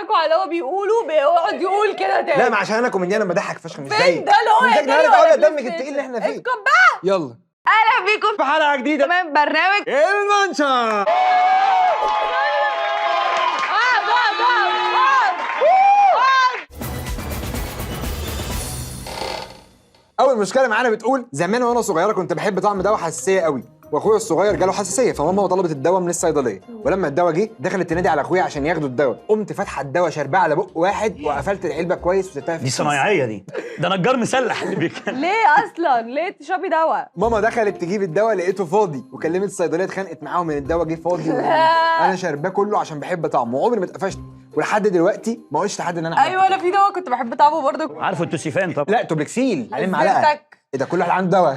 بيضحكوا على اللي هو بيقولوا بيقعد يقول كده تاني. لا ما عشان انا كوميديان بضحك فشخ مش زيك. فين ده اللي هو مش زيك يا دمك التقيل اللي احنا فيه. اسكت بقى. يلا اهلا بيكم في حلقه جديده كمان برنامج المنشر. اول مشكله معانا بتقول زمان وانا صغيره كنت بحب طعم دواء حساسيه قوي، واخويا الصغير جاله حساسيه فماما طلبت الدواء من الصيدليه، ولما الدواء جه دخلت تنادي على اخويا عشان ياخدوا الدواء، قمت فاتحه الدواء شرباه على بق واحد وقفلت العلبه كويس وسبتها في دي صنايعيه ده نجار مسلح اللي بيتكلم. ليه اصلا ليه تشربي دواء؟ ماما دخلت تجيب الدواء لقيته فاضي وكلمت الصيدليه اتخانقت معاهم ان الدواء جه فاضي انا شارباه كله عشان بحب طعمه وعمري ما اتقفشت ولحد دلوقتي ما قلتش لحد ان انا ايوه انا في دواء كنت بحب طعمه برضه. عارفه التوسيفان طبعا. لا توبلكسيل عليه معلقه. زرتك. ايه ده كل واحد عنده دواء.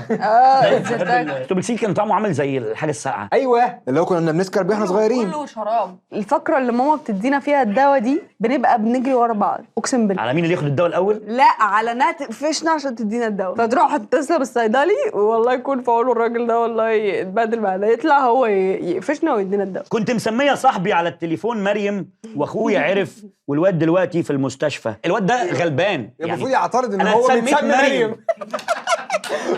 زرتك. التوبلسين كان طعمه عامل زي الحاجه الساقعه. ايوه اللي هو كنا بنسكر بيه واحنا صغيرين. كله شراب. الفقره اللي ماما بتدينا فيها الدواء دي بنبقى بنجري ورا بعض اقسم بالله. على مين اللي ياخد الدواء الاول؟ لا على انها تقفشنا عشان تدينا الدواء، فتروح تتصل بالصيدلي والله يكون في عونه الراجل ده والله يتبادل معانا، يطلع هو يقفشنا ويدينا الدواء. كنت مسميه صاحبي على التليفون مريم واخويا عرف والواد دلوقتي في المستشفى. الواد ده غلبان المفروض يعترض ان أنا هو اتسميت متسمي مريم. مريم.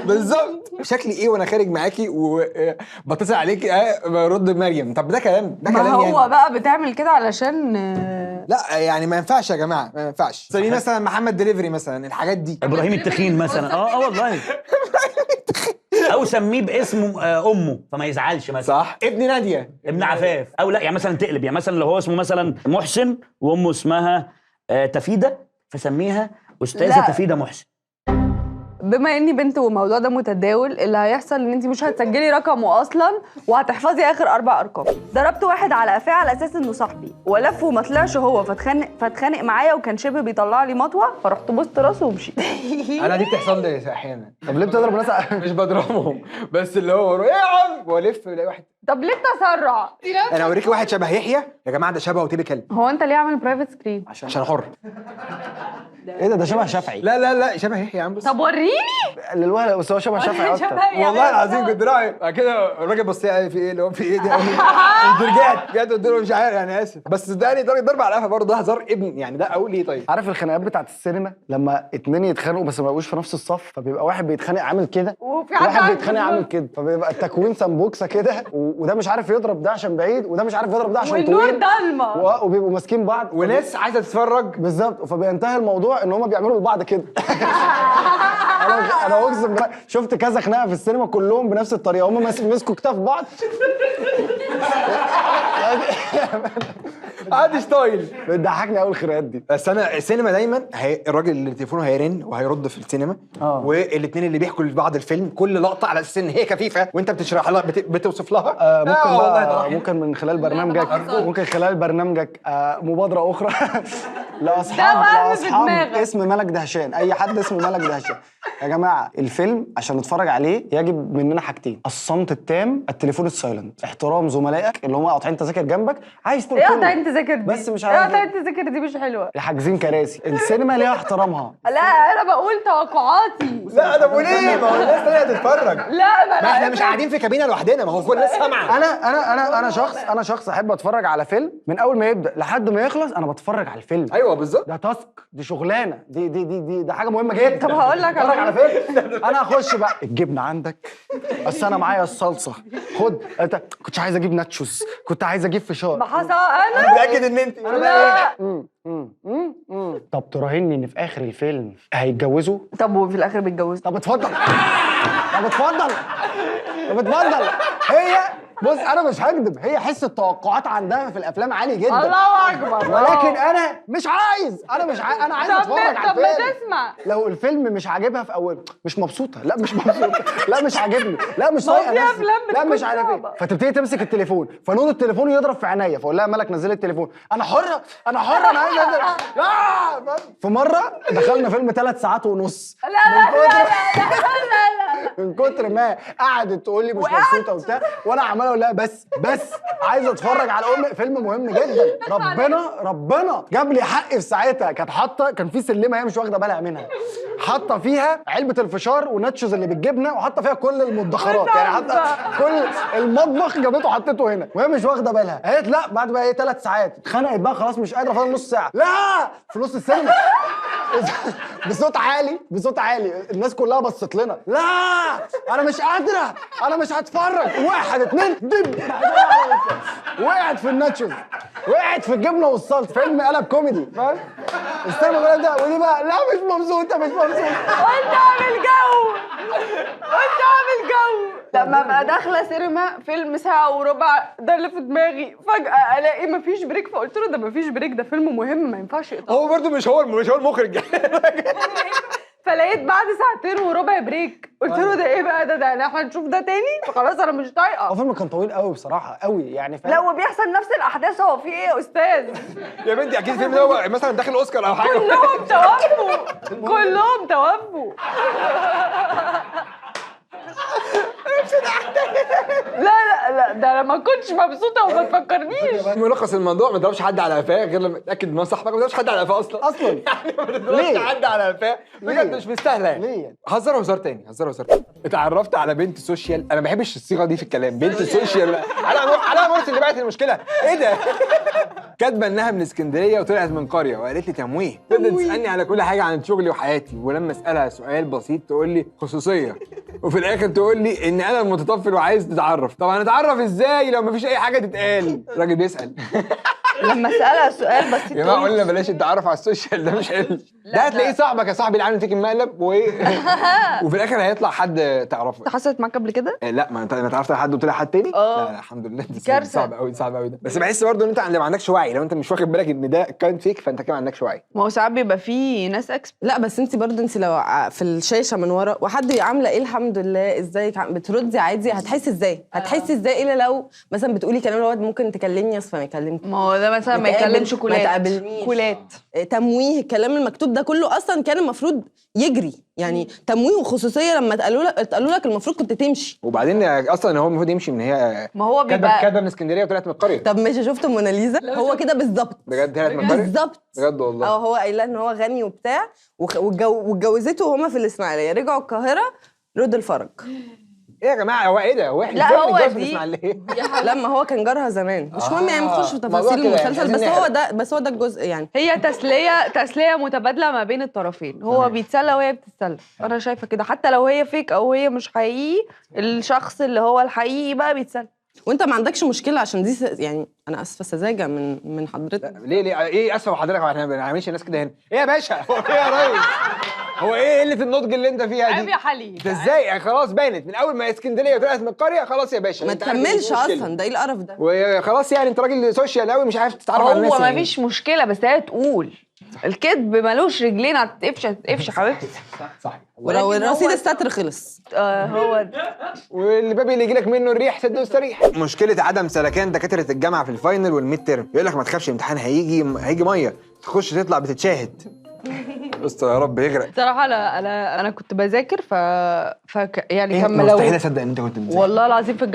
بالظبط. شكلي ايه وانا خارج معاكي وبتصل عليكي برد مريم؟ طب ده كلام ما كلام هو يعني. بقى بتعمل كده علشان لا يعني ما ينفعش يا جماعه ما ينفعش. زي مثلا محمد دليفري مثلا الحاجات دي. ابراهيم التخين مثلا. والله. او سميه باسم امه فما يزعلش مثلا. صح. ابن ناديه ابن عفاف. او لا يعني مثلا تقلب، يعني مثلا لو هو اسمه مثلا محسن وامه اسمها تفيده فسميها استاذه لا. تفيده محسن. بما اني بنت والموضوع ده متداول، اللي هيحصل ان انت مش هتسجلي رقمه اصلا وهتحفظي اخر 4 ارقام. ضربت واحد على قفاه على اساس انه صاحبي ولف وما طلعش هو، فاتخانق معايا وكان شبه بيطلع لي مطوه، فرحت بوست راسه ومشيت. انا دي بتحصل لي احيانا. طب ليه بتضرب الناس؟ مش بضربهم بس اللي هو ايه يا عم والف الاقي واحد. طب ليه التسرع؟ انا اوريكي واحد شبه يحيى يا جماعه، ده شبهه تيبيكال. هو انت ليه عامل برايفت سكرين؟ عشان حر. ايه ده شبه شافعي. لا شبه يحيى يا عم. بص طب وريني. للوهله بس هو شبه شافعي اكتر. والله العظيم كنت رايح بعد كده الراجل بص لي قال في ايه اللي هو في ايه ده. انت رجعت قلت له مش عارف يعني اسف بس صدقني ضرب على قفا برضه ده هزار ابن يعني. ده اقول ايه طيب؟ عارف الخناقات بتاعت السينما لما 2 يتخانقوا بس ما يبقوش في نفس الصف، فبيبقى واحد بيتخانق عامل كده وفي واحد بيتخانق عامل كده، فبيبقى التكوين سمبوكسه كده وده مش عارف يضرب ده عشان بعيد وده مش عارف يضرب ده عشان والنور طويل ضلمه وبيبقوا ماسكين بعض وناس عايزه تتفرج بالظبط، فبينتهي الموضوع ان هم بيعملوا لبعض كده. انا اقسم بالله شفت كذا خناقه في السينما كلهم بنفس الطريقه، هم مسكوا كتاف بعض. محدش طايل. بتضحكني قوي الخناقات دي. بس انا السينما دايما الراجل اللي تليفونه هيرن وهيرد في السينما والاثنين اللي بيحكوا لبعض الفيلم كل لقطه على اساس ان هي خفيفه وانت بتشرح لها بتوصف لها. ممكن بقى ممكن من خلال برنامجك مبادره اخرى لاصحاب اسم ملك دهشان. اي حد اسمه ملك دهشان يا جماعه، الفيلم عشان نتفرج عليه يجب مننا حاجتين: الصمت التام، التليفون السايلنت، احترام زملائك اللي هم قاطعين تذاكر جنبك. عايز تقول ايه قاطعين تذاكر دي؟ بس مش ايه عارف قاطعين تذاكر دي مش حلوه. حاجزين كراسي. السينما ليها احترامها. لا انا بقول توقعاتي. لا انا بقول ايه؟ ما هو الناس تانية هتتفرج. لا ما احنا مش قاعدين في كابينه لوحدنا، ما هو كل الناس سامعه. انا شخص احب اتفرج على فيلم من اول ما يبدا لحد ما يخلص انا بتفرج على الفيلم. ايوه بالظبط. ده تاسك، دي شغلانه، دي حاجه مهمه جدا. طب هقول لك اتفرج على فيلم. انا اخش بقى الجبنه عندك، بس انا معايا الصلصه، خد انت. كنت عايز اجيب ناتشوز، كنت عايز اجيب فشار. ما حصل انا متاكد ان انت لا. طب تراهني ان في اخر الفيلم هيتجوزوا؟ طب وفي الاخر بيتجوزوا؟ طب اتفضل. هي بص انا مش هكدب، هي حس التوقعات عندها في الافلام عالي جدا. الله اكبر. ولكن انا مش عايز انا عايز اتفرج على طب الفيلم. ما تسمع. لو الفيلم مش عاجبها في اوله، مش مبسوطه، لا مش مبسوطه، لا مش عاجبني، لا مش طايقه في نفسي، أفلام لا بتكون مش عارف ايه، صعبة. فتبتدي تمسك التليفون، فنور التليفون يضرب في عينيا، فاقول لها مالك نزلي التليفون. انا حره انا عايز انزل. لا في مره دخلنا فيلم 3 ساعات ونص. لا من كتر ما قعدت تقول لي مش مبسوطه وبتاع، وانا عمال اقول لها بس عايز اتفرج على فيلم مهم جدا. ربنا جاب لي حق في ساعتها. كانت حاطه، كان في سلمه هي مش واخده بالها منها، حاطه فيها علبه الفشار وناتشوز اللي بالجبنه، وحاطه فيها كل المدخرات، يعني حاطه كل المطبخ جابته حطيته هنا وهي مش واخده بالها. قالت لا بعد بقى 3 ساعات اتخنقت بقى خلاص مش قادره، فاضل نص ساعه. لا في نص السينما بصوت عالي الناس كلها بصت لنا. لا انا مش قادره، انا مش هتفرج. 1 2 دب وقعت في الناتشوز، وقعت في الجبنه والصلصه. فيلم قلب كوميدي، فاهم؟ السينما كلها ده ودي بقى لا مش مبسوطه. قلت اعمل جو. لما ابقى داخله سينما فيلم ساعه وربع ده اللي في دماغي، فجاه الاقي مفيش بريك، فقلت له ده مفيش بريك، ده فيلم مهم ما ينفعش يقطع. هو برضه مش هو المخرج. فلقيت بعد 2 ساعة وربع بريك، قلت له ده ايه بقى ده احنا هنشوف ده تاني؟ فخلاص انا مش طايقه. هو فيلم كان طويل قوي بصراحه قوي يعني، فاهم؟ لا وبيحصل نفس الاحداث، هو في ايه يا استاذ؟ يا بنتي اكيد الفيلم ده مثلا داخل اوسكار او حاجه. كلهم توفوا. لا ده انا ما كنتش مبسوطه وما تفكرنيش. ملخص الموضوع ما تضربش حد على قفاه غير لما تتاكد ان هو صاحبك. ما تضربش حد على قفاه اصلا يعني ما تضربش حد على قفاه بجد، مش مستاهله يعني. ليه؟ هزار تاني. اتعرفت على بنت سوشيال، انا ما بحبش الصيغه دي في الكلام، بنت سوشيال. على مرسي اللي بعت المشكله ايه ده؟ كاتبه انها من اسكندريه وطلعت من قريه، وقالت لي تمويه. بدات تسالني على كل حاجه عن شغلي وحياتي، ولما اسالها سؤال بسيط تقول لي خصوصيه، وفي الاخر تقول لي ان انا المتطفل وعايز تتعرف. طبعا نتعرف ازاي لو مفيش اي حاجه تتقال؟ الراجل بيسال. لما اسالها سؤال بس يا جماعه قلنا بلاش التعرف على السوشيال، ده مش حلو. ده هتلاقيه صاحبك يا صاحبي اللي عامل فيك المقلب وفي الاخر هيطلع حد تعرفه. حصلت معاك قبل كده؟ لا ما انت اتعرفت على حد وطلع حد تاني؟ لا الحمد لله. دي صعب قوي ده. بس بحس برضه ان انت ما عندكش وعي، لو انت مش واخد بالك ان ده كان فيك فانت كده ما عندكش وعي. ما هو ساعات بيبقى فيه ناس لا بس انت برضه انت لو في الشاشه من ورا وحد عامله ايه الحمد لله ازيك بتردي عادي، هتحسي ازاي الا لو مثلا بتقولي كلام اللي هو ممكن تكلمني اصلا ما يكلمك. ما هو ده مثلا ما يكلمش كولات، ما تقابلنيش كولات تمويه. الكلام المكتوب ده كله اصلا كان المفروض يجري، يعني تمويه وخصوصيه لما اتقالوا لك المفروض كنت تمشي. وبعدين اصلا هو المفروض يمشي من هي ما هو بيبقى كاتبه من اسكندريه وطلعت من القريه. طب ماشي شفت موناليزا هو كده بالظبط بجد طلعت من القريه بالظبط بجد والله. هو قايله ان هو غني وبتاع واتجوزته وهما في الاسماعيليه، رجعوا القاهره ردوا الفرج. ايه يا جماعه هو ايه ده؟ هو احنا لا هو ازاي دي الاسماعيليه؟ لما هو كان جارها زمان مش مهم يعني نخش في تفاصيل المسلسل، بس هو ده الجزء يعني. هي تسليه متبادله ما بين الطرفين، هو بيتسلى وهي بتتسلى. انا شايفه كده، حتى لو هي فيك او هي مش حقيقي، الشخص اللي هو الحقيقي بقى بيتسلى. وانت ما عندكش مشكله عشان دي يعني انا اسفه سذاجه من حضرتك. ليه ايه اسفه حضرتك؟ احنا ما بنعملش الناس كده هنا. ايه يا باشا؟ هو ايه يا ريس؟ هو ايه قله النضج اللي انت فيها دي؟ عيب يا حليم. انت ازاي يعني؟ خلاص بانت من اول ما اسكندريه وطلعت من القريه خلاص يا باشا. ما تكملش اصلا، ده ايه القرف ده؟ وخلاص يعني انت راجل سوشيال قوي مش عارف تتعرف على الناس. هو ما فيش مشكله بس هي تقول الكذب ملوش رجلين، هتقفش حبيبتي. صح. ولو رصيد الستر خلص هو ده. والباب اللي يجيلك منه الريح سد واستريح. مشكله عدم سلكان دكاتره الجامعه في الفاينل والميد تيرم، يقول لك ما تخافش الامتحان هيجي ميه، تخش تطلع بتتشاهد. استر يا رب يغرق. صراحه انا كنت بذاكر يعني كان مستحيل اصدق ان انت كنت بتذاكر. والله العظيم في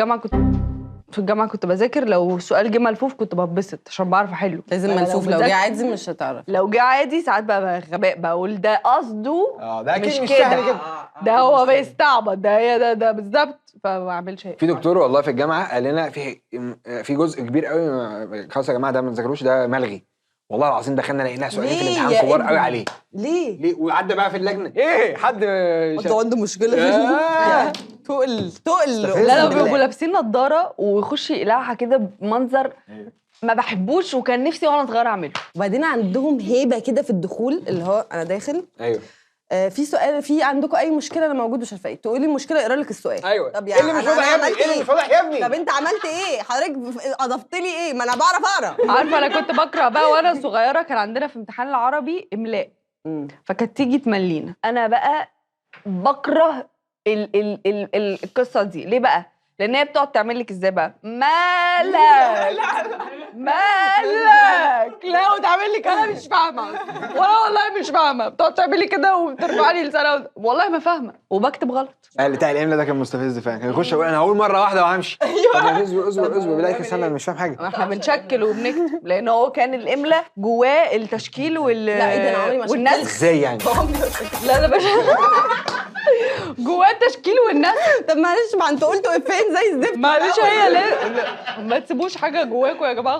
الجامعه كنت بذاكر، لو سؤال جه ملفوف كنت بتبسط عشان بعرف احله. لازم ملفوف، لو جه عادي مش هتعرف. لو جه عادي ساعات بقى غباء، بقول ده قصده ده اكيد مش سهل كده، ده هو بيستعبط، ده بالظبط، فما بعملش هيك. في دكتور والله في الجامعه قال لنا في جزء كبير قوي خلاص يا جماعه ده ما تذاكروش، ده ملغي. والله العظيم دخلنا لقينا سؤالين في الامتحان كبار قوي عليه. ليه؟ وعدى بقى في اللجنه ايه حد عنده مشكله تقل. لا بيبقوا لابسين نظاره ويخش يقلعها كده بمنظر ما بحبوش، وكان نفسي وانا صغيره اعمله. وبعدين عندهم هيبه كده في الدخول، اللي هو انا داخل ايوه في سؤال، في عندكم اي مشكله انا موجود مش عارفه ايه، تقولي المشكله يقرا لك السؤال. ايوه طب ايه اللي مش واضح يا ابني؟ ايه اللي مش واضح يا ابني؟ طب انت عملت ايه حضرتك؟ اضفت لي ايه؟ ما انا بعرف اقرا. عارفه انا كنت بقرا بقى وانا صغيره، كان عندنا في امتحان العربي املاء، فكانت تيجي تملينا. انا بقى بكره القصه دي. ليه بقى؟ لان هي بتقعد تعمل لك ازاي بقى مالك مالك لا وتعمل لك انا مش فاهمه ولا والله مش فاهمه بتقعد تعمل لي كده وبترفع لي لسانها والله ما فاهمه وبكتب غلط. بتاع الاملا ده كان مستفز فعلا، كان يخش يقول انا هقول مره واحده وهمشي. طب ما اصبر بلاقي استنى انا مش فاهم حاجه. احنا بنشكل وبنكتب لان هو كان الاملا جواه التشكيل لا ايه ده، انا عمري ما والنسخ. ازاي يعني؟ لا ده مش جواه التشكيل والنسخ. طب معلش، ما انتوا قلتوا فين زي الزفت. معلش هي لا ما تسيبوش حاجه جواكم يا جماعه،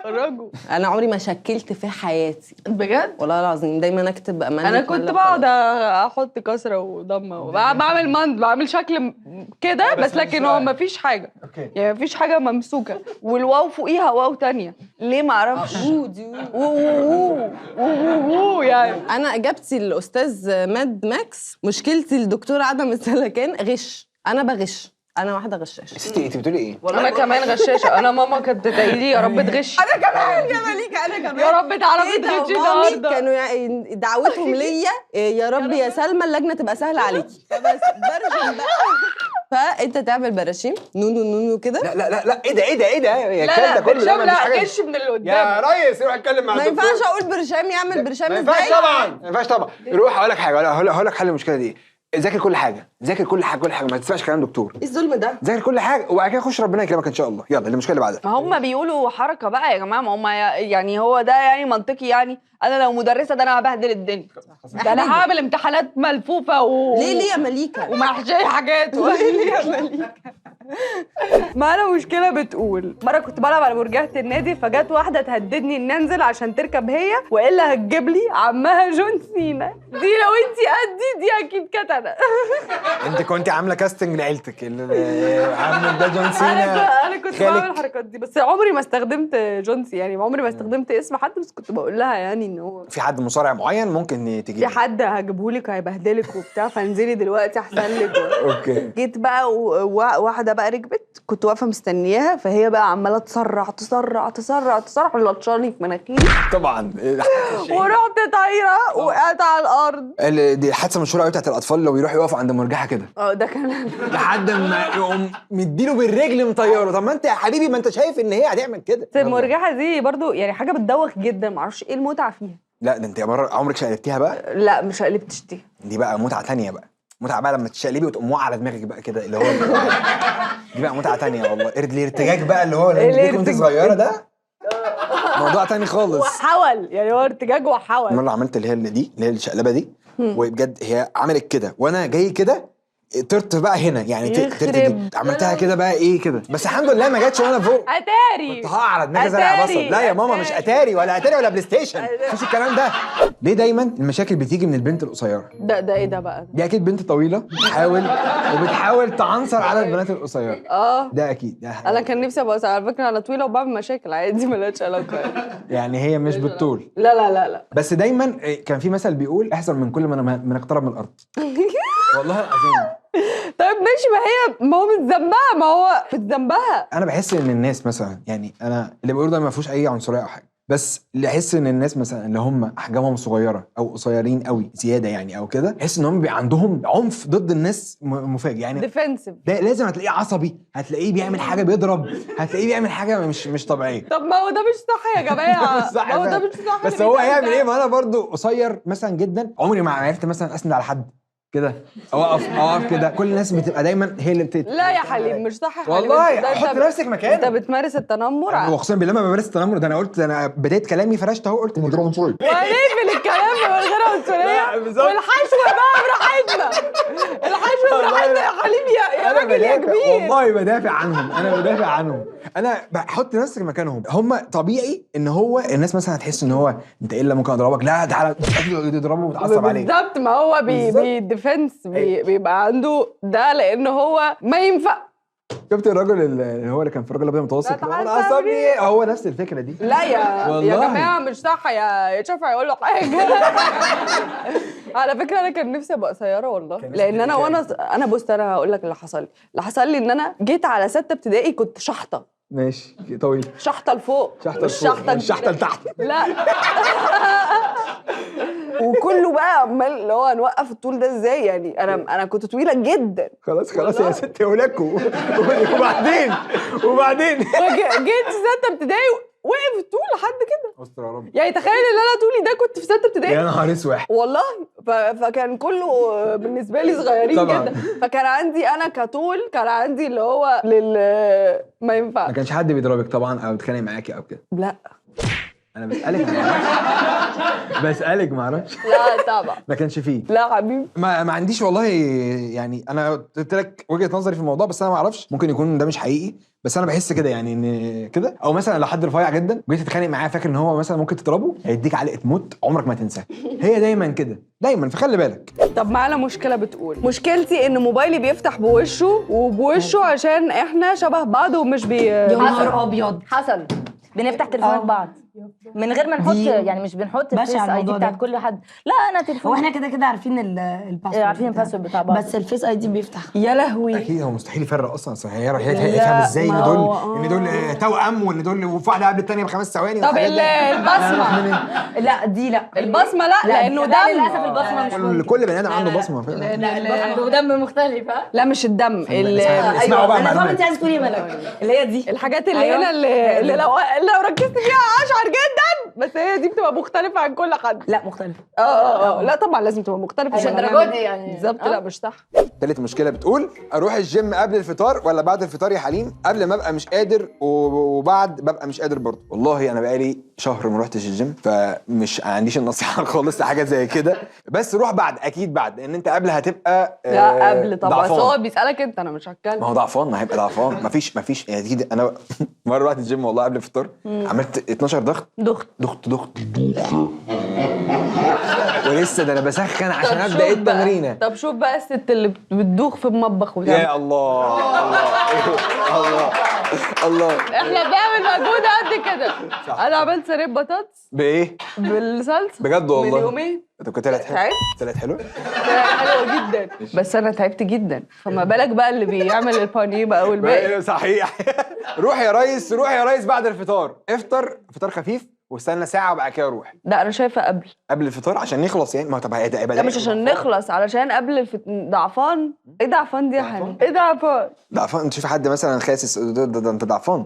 خرجوا. انا عمري ما شكلت في حياتي بجد والله العظيم، دايما اكتب امال. انا كنت بقعد احط كسره وضمه بعمل شكل كده بس لكن هو ما فيش حاجه يعني ما فيش حاجه ممسوكه والواو فوقيها واو تانية ليه ما اعرفش يعني. انا اجابتي للاستاذ ماد ماكس، مشكلتي الدكتور عدم السلكان غش. انا بغش، انا واحده غشاشه. ستي انت بتقولي ايه؟ انا كمان غشاشه. انا ماما كانت تقول لي يا رب تغش. انا كمان يا مليكه، انا كمان يا رب تعرفي تغشي النهارده. كانوا يعني دعوتهم ليا يا رب يا سلمى اللجنه تبقى سهله عليكي، فبس برشم بقى. فانت تعمل براشيم نونو نونو كده. لا ايه ده يا لا ده كله ده لا حاجه. غش من اللي قدام يا ريس روح اتكلم مع ما الدكتور. ينفعش اقول برشام يعمل برشام ما ازاي؟ ينفعش طبعا روح اقول لك حاجه، هقول لك حل المشكله دي. ذاكر كل حاجه ما تسمعش كلام دكتور. ايه الظلم ده؟ ذاكر كل حاجه وبعد كده خش ربنا يكرمك ان شاء الله. يلا المشكله اللي بعدها. ما هم بيقولوا حركه بقى يا جماعه، ما هم يعني هو ده يعني منطقي يعني. انا لو مدرسه ده انا هبهدل الدنيا، ده انا هعمل امتحانات ملفوفه ليه يا مليكه؟ ومحشيه حاجات ليه يا مليكه؟ معانا مشكله بتقول مره كنت بلعب على مرجحه النادي فجت واحده تهددني ان انزل عشان تركب هي والا هتجيب لي عمها جون سينا. دي لو انت قدي دي اكيد كانت انا. انت كنت عامله كاستنج لعيلتك عامل ده جون سينا. انا كنت بعمل الحركات دي بس عمري ما استخدمت جون سينا يعني، عمري ما استخدمت اسم حد بس كنت بقول لها يعني ان هو في حد مصارع معين ممكن تجيبي. في حد هجيبهولك هيبهدلك وبتاع فانزلي دلوقتي احسن لك. اوكي. جيت بقى واحده بقى ركبت، كنت واقفه مستنياها فهي بقى عماله تسرع لطشاني في مناخيري طبعا. ورحت طايره وقعت على الارض. دي الحادثه المشهوره قوي بتاعت الاطفال اللي بيروحوا يقفوا عند مرجحه كده. ده كان لحد ما يقوم مديله بالرجل مطيره. طب ما انت يا حبيبي ما انت شايف ان هي هتعمل كده. المرجحه دي برضو يعني حاجه بتدوخ جدا، معرفش ايه المتعه فيها. لا ده انت عمرك شقلبتيها بقى؟ لا مش قلبتش دي بقى متعه تانية بقى. متعه بقى لما تشقلبي وتقوم واقعه على دماغك بقى كده اللي هو دي بقى متعه تانية والله. الارتجاج بقى اللي هو اللي وانت صغيره ده موضوع تاني خالص. وحول يعني هو ارتجاج وحول. مره عملت اللي هي الشقلبه دي وبجد هي عملت كده وانا جاي كده طرت بقى هنا يعني طرت عملتها كده بقى ايه كده بس الحمد لله ما جاتش وانا فوق. اتاري كنت هقع على دماغي زرع بصل. لا يا ماما مش اتاري ولا بلاي ستيشن، مفيش الكلام ده. ليه دايما المشاكل بتيجي من البنت القصيره؟ ده ايه ده بقى؟ دي اكيد بنت طويله بتحاول تعنصر على البنات القصيره. ده اكيد ده انا كان نفسي ابقى على فكره انا طويله وبعمل مشاكل عادي مالهاش علاقه يعني هي مش بالطول. لا بس دايما كان في مثل بيقول احذر من كل من اقترب من الارض. والله العظيم. طيب ماشي ما هو مش ذنبها. انا بحس ان الناس مثلا يعني انا اللي بقوله ده ما فيهوش اي عنصريه او حاجه، بس اللي احس ان الناس مثلا اللي هم احجامهم صغيره او قصيرين قوي زياده يعني او كده، احس ان هم بيبقى عندهم عنف ضد الناس مفاجئ يعني. ديفنسيف. ده لازم هتلاقيه عصبي، هتلاقيه بيعمل حاجه بيضرب، هتلاقيه بيعمل حاجه مش طبيعيه. طب ما هو ده مش صح يا جماعه. ما هو ده مش صح. بس هو هيعمل ايه؟ ما انا برضو قصير مثلا جدا، عمري ما عرفت مثلا اسند على حد كده اوقف كده. كل الناس بتبقى دايما هي اللي لا يا حليم مش صح يا حليم. والله حط نفسك مكانه. انت بتمارس التنمر. وخصوصا بالله ما بمارس التنمر ده. انا قلت انا بدايه كلامي فرشت اهو قلت من غير عنصريه. وهنقفل الكلام من غير عنصريه والحشوه بقى براحتنا. الحشوه براحتنا يا حليم يا راجل يا كبير. والله بدافع عنهم. انا بحط نفسك مكانهم. هم طبيعي ان هو الناس مثلا هتحس ان هو انت ايه اللي ممكن اضربك، لا تعالى تضربه وتعصب عليه. بالظبط. ما هو ديفنس بيبقى عنده ده لان هو ما ينفع. شفت الراجل اللي هو اللي كان في الراجل الابيض المتوسط انا عصبني؟ هو نفس الفكره دي. لا يا جماعه مش صح يا شافعي يقول له حاجه. على فكره انا كان نفسي ابقى قصيره والله، لان انا بص انا هقول لك اللي حصل لي ان انا جيت على 6 ابتدائي كنت شحطه. ماشي طويل. شحطه لفوق شحطه لتحت. لا وكله بقى عمال اللي هو هنوقف الطول ده ازاي يعني. انا كنت طويله جدا. خلاص يا ستي ولكوا. وبعدين جيت في 6 ابتدائي وقف الطول لحد كده. استر يا رب. يعني تخيل ان انا طولي ده كنت في 6 ابتدائي. يا نهار اسود. والله فكان كله بالنسبه لي صغيرين طبعاً. جدا. فكان عندي انا كطول كان عندي اللي هو ما ينفعش. ما كانش حد بيضربك طبعا او بيتخانق معاكي او كده؟ لا انا بسألك ما اعرفش. لا طبعا. ما كانش فيه. لا حبيبي. ما عنديش والله. يعني انا قلت لك وجهة نظري في الموضوع، بس انا ما اعرفش، ممكن يكون ده مش حقيقي، بس انا بحس كده يعني ان كده. او مثلا لو حد رفيع جدا وجيت تتخانق معاه فاكر ان هو مثلا ممكن تضربه، هيديك علقة موت عمرك ما تنساها. هي دايما كده دايما، فخلي بالك. طب معانا مشكله بتقول مشكلتي ان موبايلي بيفتح بوشه وبوشه عشان احنا شبه بعض ومش يا نهار ابيض. حصل بنفتح تليفونات بعض من غير ما نحط، يعني مش بنحط بشع الفيس اي دي الموضوع بتاعت ده. كل حد. لا انا هو تليفون احنا كده عارفين الباسورد، عارفين الباسورد بتاع بعض. بس الفيس اي دي بيفتح. يا لهوي. اكيد هو مستحيل يفرق اصلا. هيفهم ازاي ان دول توأم، وان دول وفي واحده قبل الثانيه ب5 ثواني. طب البصمه. لا دي لا البصمه لا لانه لا دم. للاسف البصمه مش ممكن. كل بني ادم عنده بصمه. ودم مختلف. ها لا مش الدم. اسمعوا بقى انا فاهمه معلومات. انت عايزه تقولي ملك اللي هي دي الحاجات اللي هنا اللي لو ركزت فيها اشعر جدا، بس هي دي بتبقى مختلفه عن كل حد. لا مختلفه. لا طبعا لازم تبقى مختلفه مش عشان الدرجات دي يعني. بالظبط. لا مش صح. تالت مشكله بتقول اروح الجيم قبل الفطار ولا بعد الفطار يا حليم؟ قبل ما ابقى مش قادر وبعد ببقى مش قادر برضه. والله انا بقالي شهر ما روحتش الجيم، فمش عنديش النصيحه خالص لحاجه زي كده. بس روح بعد، اكيد بعد، لان انت قبل هتبقى لا قبل طبعا. بس ضعفان. هو بيسالك انت، انا مش هتكلم. ما هو ضعفان، ما هيبقى ضعفان. مفيش يعني اكيد. انا مره رحت الجيم والله قبل الفطار، عملت 12 ضغط. ولسه ده انا بسخن عشان ابدا التمرينه. طب شوف بقى الست اللي بتدوخ في المطبخ وبتعمل. يا الله الله. احنا بنعمل مجهود قد كده. انا عملت صينيه بطاطس بايه؟ بالصلصه بجد والله؟ من يومين. طب كنت طلعت حلو؟ تعبت؟ طلعت حلو؟ حلوه جدا. بس انا تعبت جدا، فما بالك بقى اللي بيعمل البانيه بقى والباقي. صحيح. روح يا ريس بعد الفطار. افطر فطار خفيف واستنى ساعه وبعد كده روح. لا انا شايفه قبل الفطار عشان نخلص يعني. ما طب هيبقى لا مش عشان نخلص، علشان قبل ضعفان. ايه ضعفان دي يا حبيبي؟ ايه ضعفان؟ ضعفان. انت تشوف حد مثلا خاسس ده انت ضعفان.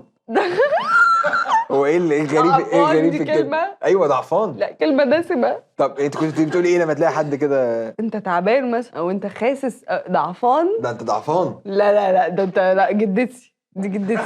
هو ايه الغريب؟ ايه الغريب في الكلمه؟ ايوه ضعفان. لا كلمه دسمه. طب انت كنت بتقولي ايه لما تلاقي حد كده؟ انت تعبان مثلا او انت خاسس ضعفان. ده انت ضعفان. لا ده انت. لا جدتي دي جدتي.